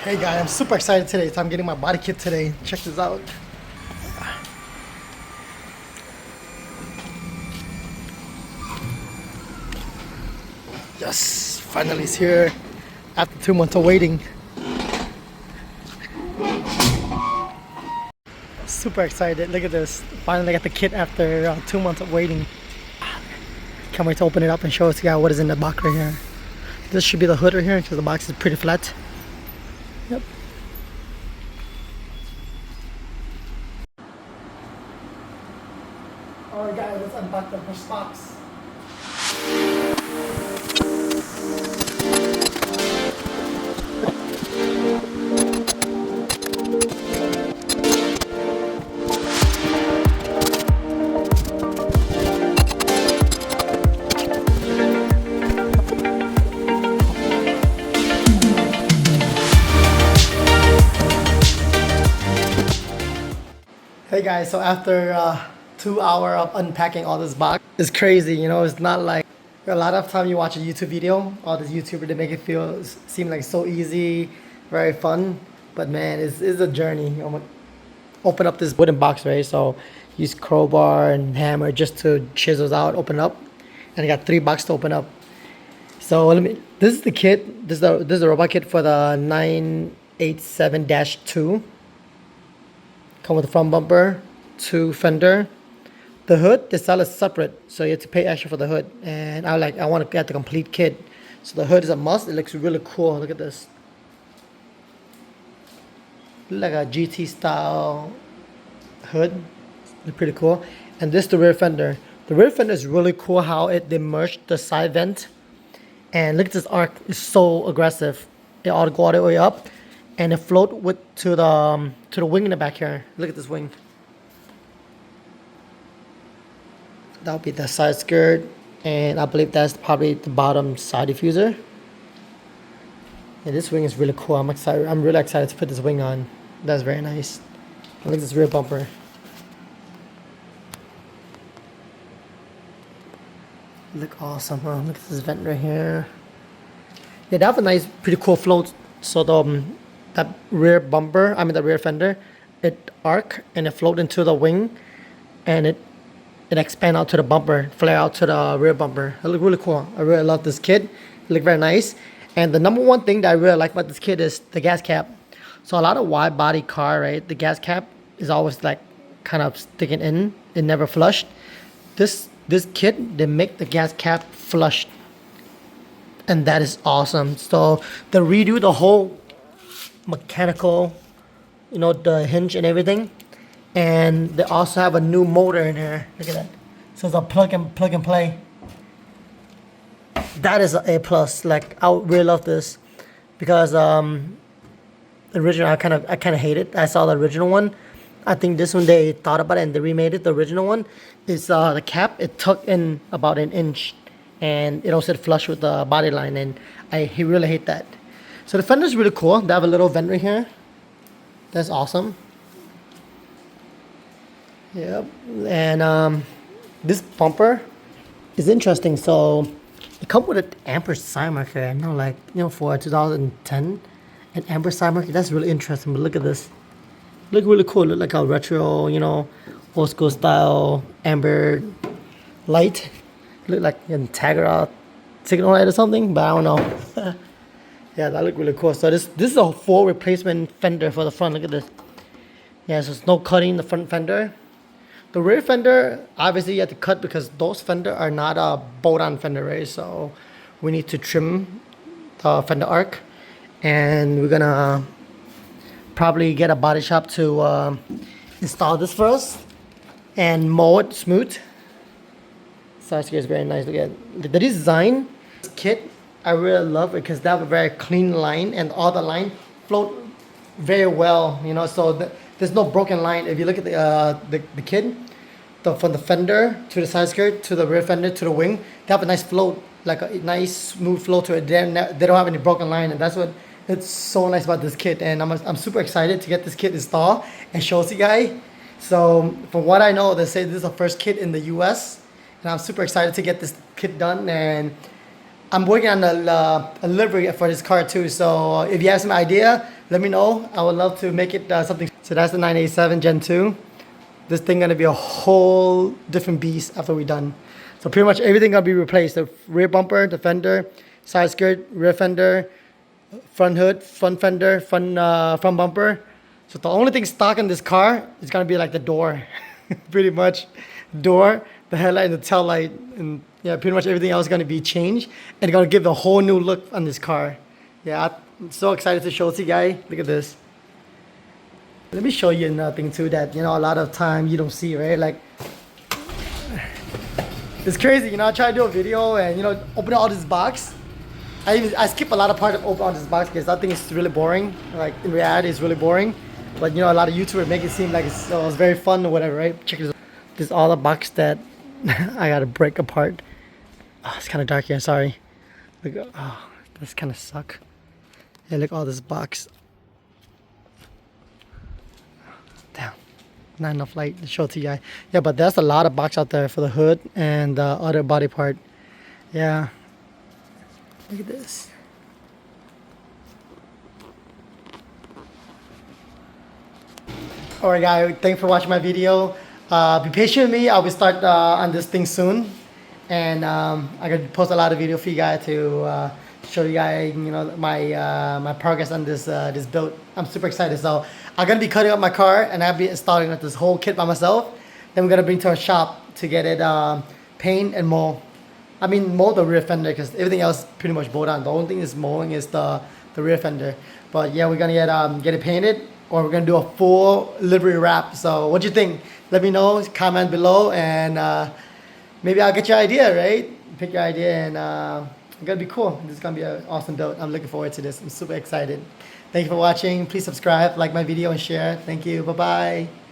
Hey guys, I'm super excited today. So I'm getting my body kit today. Check this out. Yes, finally it's here after 2 months of waiting. Super excited. Look at this. Finally got the kit after 2 months of waiting. Can't wait to open it up and show us guys what is in the box right here. This should be the hood right here because the box is pretty flat. Yep. Alright guys, let's unbox the first box. Hey guys, so after 2 hours of unpacking all this box, it's crazy, you know, it's not like a lot of time you watch a YouTube video, all these YouTubers, they make it seem like so easy, very fun, but man, it's a journey. I'm gonna open up this wooden box, right? So use crowbar and hammer just to chisel out, open it up, and I got 3 boxes to open up. So this is the kit, this is the robot kit for the 987-2. Come with the front bumper, 2 fender. The hood, they sell it separate, so you have to pay extra for the hood. And I want to get the complete kit. So the hood is a must. It looks really cool. Look at this. Like a GT style hood. It's pretty cool. And this is the rear fender. The rear fender is really cool how they merged the side vent. And look at this arc. It's so aggressive. It ought to go all the way up. And it float to the wing in the back here. Look at this wing. That'll be the side skirt, and I believe that's probably the bottom side diffuser. Yeah, this wing is really cool. I'm excited. I'm really excited to put this wing on. That's very nice. Look at this rear bumper. Look awesome, huh? Look at this vent right here. Yeah, they have a nice, pretty cool float. So that rear bumper, the rear fender, it arc and it float into the wing, and it expand out to the bumper, flare out to the rear bumper. It look really cool. I really love this kit. It look very nice. And the number one thing that I really like about this kit is the gas cap. So a lot of wide body car, right? The gas cap is always like kind of sticking in. It never flushed. This kit, they make the gas cap flushed, and that is awesome. So they redo the whole mechanical, you know, the hinge and everything, and they also have a new motor in here. Look at that. So it's a plug and play. That is an A plus. Like, I really love this because the original I kind of hate it. I saw the original one. I think this one they thought about it and they remade it. The original one is the cap, it tucked in about an inch, and it also flush with the body line, and I really hate that. So the fender is really cool. They have a little vent right here. That's awesome. Yep. And this bumper is interesting. So it comes with an amper sign marker. I know, like, you know, for 2010, an amper sign marker. That's really interesting. But look at this. Look really cool. Look like a retro, you know, old school style amber light. Look like a Integra signal light or something, but I don't know. Yeah, that look really cool. So this is a full replacement fender for the front. Look at this. Yeah, so it's no cutting in the front fender. The rear fender, obviously you have to cut because those fender are not a bolt-on fender, right? So we need to trim the fender arc, and we're gonna probably get a body shop to install this for us and mold it smooth. So it's very nice. Look at the design. This kit, I really love it because they have a very clean line, and all the line float very well, you know, so there's no broken line. If you look at the kit, from the fender to the side skirt to the rear fender to the wing, they have a nice float, like a nice smooth flow to it. They don't have any broken line, and that's what it's so nice about this kit. And I'm super excited to get this kit installed and show you guys. So from what I know, they say this is the first kit in the US, and I'm super excited to get this kit done. And I'm working on a livery for this car too. So if you have some idea, let me know. I would love to make it something. So that's the 987 Gen 2. This thing gonna be a whole different beast after we're done. So pretty much everything gonna be replaced. The rear bumper, the fender, side skirt, rear fender, front hood, front fender, front bumper. So the only thing stock in this car is gonna be like the door, pretty much, door, the headlight, and the tail light, and yeah, pretty much everything else is gonna be changed and gonna give a whole new look on this car. Yeah, I'm so excited to show it to you guys. Look at this. Let me show you another thing too that, you know, a lot of time you don't see, right? Like, it's crazy, you know, I try to do a video and, you know, open all this box. I skip a lot of part of open all this box because I think it's really boring. Like, in reality, it's really boring. But, you know, a lot of YouTubers make it seem like it's very fun or whatever, right? Check this out. This is all the box that I gotta break apart. Oh, it's kind of dark here, sorry. Look, oh, this kind of suck. Hey, look, all this box. Damn, not enough light to show to you guys. Yeah, but there's a lot of box out there for the hood and the other body part. Yeah, look at this. Alright guys, thanks for watching my video. Be patient with me, I will start on this thing soon. And I'm gonna post a lot of video for you guys to show you guys, you know, my progress on this this build. I'm super excited. So I'm gonna be cutting up my car and I'll be installing this whole kit by myself. Then we're gonna bring to a shop to get it paint and mold. I mean mold the rear fender because everything else pretty much bowed on. The only thing is mowing is the rear fender. But yeah, we're gonna get it painted or we're gonna do a full livery wrap. So what do you think? Let me know, comment below, and maybe I'll get your idea, right? Pick your idea, and it's gonna be cool. This is gonna be an awesome build. I'm looking forward to this. I'm super excited. Thank you for watching. Please subscribe, like my video, and share. Thank you. Bye-bye.